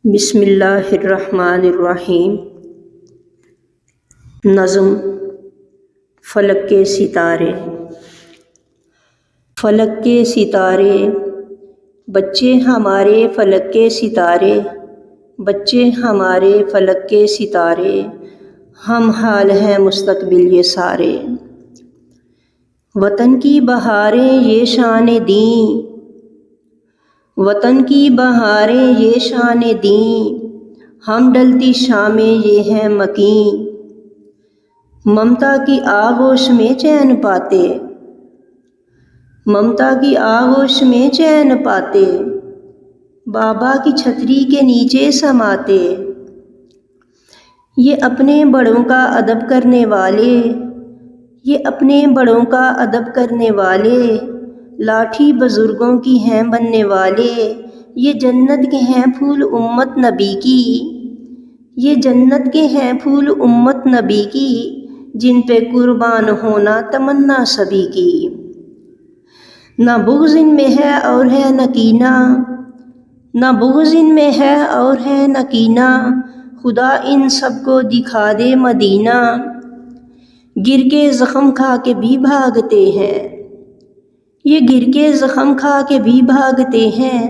بسم اللہ الرحمن الرحیم۔ نظم فلک کے ستارے۔ فلک کے ستارے بچے ہمارے، فلک کے ستارے بچے ہمارے، فلک کے ستارے ہم حال ہیں مستقبل یہ سارے۔ وطن کی بہاریں یہ شان دیں، وطن کی بہاریں یہ شان دیں، ہم ڈلتی شامیں یہ ہیں مکیں۔ ممتا کی آغوش میں چین پاتے، ممتا کی آغوش میں چین پاتے، بابا کی چھتری کے نیچے سماتے۔ یہ اپنے بڑوں کا ادب کرنے والے، یہ اپنے بڑوں کا ادب کرنے والے، لاٹھی بزرگوں کی ہیں بننے والے۔ یہ جنت کے ہیں پھول امت نبی کی، یہ جنت کے ہیں پھول امت نبی کی، جن پہ قربان ہونا تمنا سبھی کی۔ نہ بغض ان میں ہے اور ہے نہ کینہ، نہ بغض ان میں ہے اور ہے نہ کینہ، خدا ان سب کو دکھا دے مدینہ۔ گر کے زخم کھا کے بھی بھاگتے ہیں، یہ گر کے زخم کھا کے بھی بھاگتے ہیں،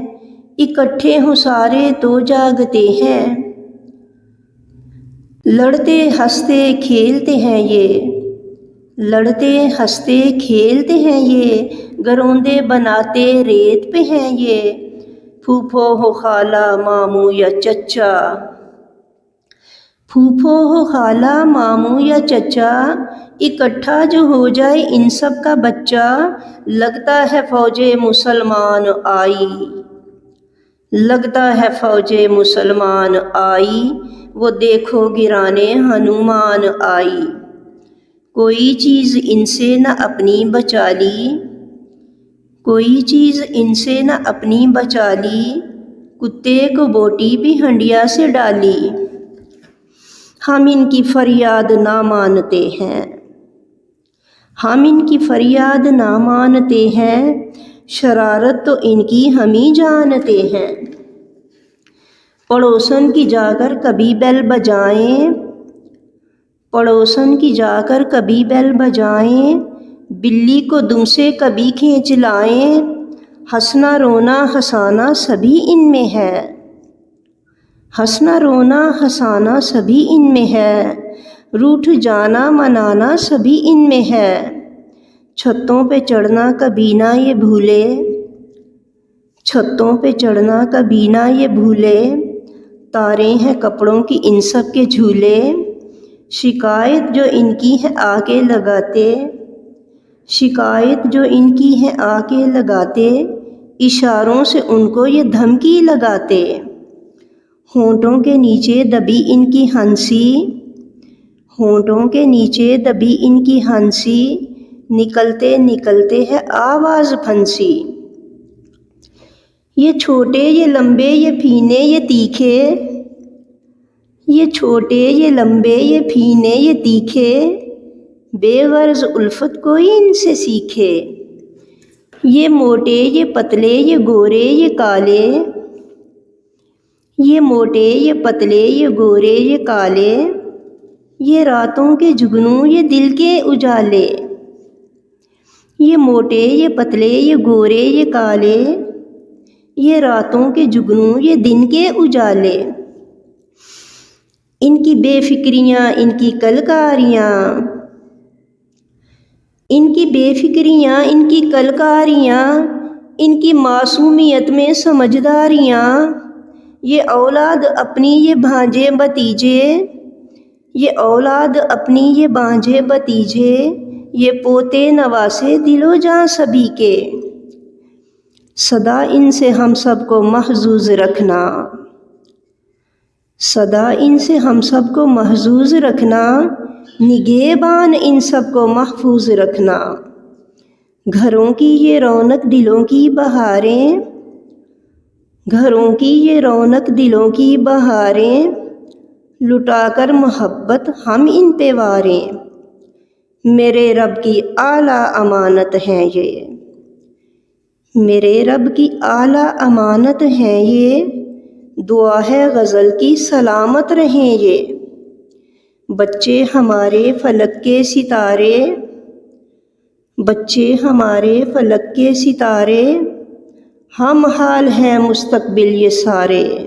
اکٹھے ہوں سارے تو جاگتے ہیں۔ لڑتے ہنستے کھیلتے ہیں یہ، لڑتے ہنستے کھیلتے ہیں یہ، گروندے بناتے ریت پہ ہیں یہ۔ پھوپھو ہو خالہ ماموں یا چچا، پھوپھو ہو خالہ ماموں یا چچا، اکٹھا جو ہو جائے ان سب کا بچہ، لگتا ہے فوج مسلمان آئی، لگتا ہے فوج مسلمان آئی، وہ دیکھو گرانے ہنومان آئی۔ کوئی چیز ان سے نہ اپنی بچا لی، کوئی چیز ان سے نہ اپنی بچا لی، کتے کو بوٹی بھی ہنڈیا سے ڈالی۔ ہم ان کی فریاد نہ مانتے ہیں، ہم ان کی فریاد نہ مانتے ہیں، شرارت تو ان کی ہم ہی جانتے ہیں۔ پڑوسن کی جا کر کبھی بیل بجائیں، پڑوسن کی جا کر کبھی بیل بجائیں، بلی کو دم سے کبھی کھینچ لائیں۔ ہنسنا رونا ہنسانا سبھی ان میں ہے، ہنسنا رونا ہنسانا سبھی ان میں ہے، روٹھ جانا منانا سبھی ان میں ہے۔ چھتوں پہ چڑھنا کبھی نہ یہ بھولے، چھتوں پہ چڑھنا کبھی نہ یہ بھولے، تارے ہیں کپڑوں کی ان سب کے جھولے۔ شکایت جو ان کی ہے آ کے لگاتے، شکایت جو ان کی ہے آ کے لگاتے، اشاروں سے ان کو یہ دھمکی لگاتے۔ ہونٹوں کے نیچے دبی ان کی ہنسی، ہونٹوں کے نیچے دبی ان کی ہنسی، نکلتے نکلتے ہے آواز پھنسی۔ یہ چھوٹے یہ لمبے یہ پھینے یہ تیکھے، یہ چھوٹے یہ لمبے یہ پھینے یہ تیکھے، بے غرض الفت کوئی ان سے سیکھے۔ یہ موٹے یہ پتلے یہ گورے یہ کالے، یہ موٹے یہ پتلے یہ گورے یہ کالے، یہ راتوں کے جگنوں یہ دل کے اجالے۔ یہ موٹے یہ پتلے یہ گورے یہ کالے، یہ راتوں کے جگنوں یہ دن کے اجالے۔ ان کی بے فکریاں ان کی کلکاریاں، ان کی بے فکریاں ان کی کلکاریاں، ان کی معصومیت میں سمجھداریاں۔ یہ اولاد اپنی یہ بھانجے بھتیجے، یہ اولاد اپنی یہ بھانجے بھتیجے، یہ پوتے نواسے دل و جاں سبھی کے۔ سدا ان سے ہم سب کو محظوظ رکھنا، سدا ان سے ہم سب کو محظوظ رکھنا، نگہبان ان سب کو محفوظ رکھنا۔ گھروں کی یہ رونق دلوں کی بہاریں، گھروں کی یہ رونق دلوں کی بہاریں، لٹا کر محبت ہم ان پہ واریں۔ میرے رب کی اعلیٰ امانت ہیں یہ، میرے رب کی اعلیٰ امانت ہیں یہ، دعا ہے غزل کی سلامت رہیں یہ، بچے ہمارے فلک کے ستارے، بچے ہمارے فلک کے ستارے، ہم حال ہیں مستقبل یہ سارے۔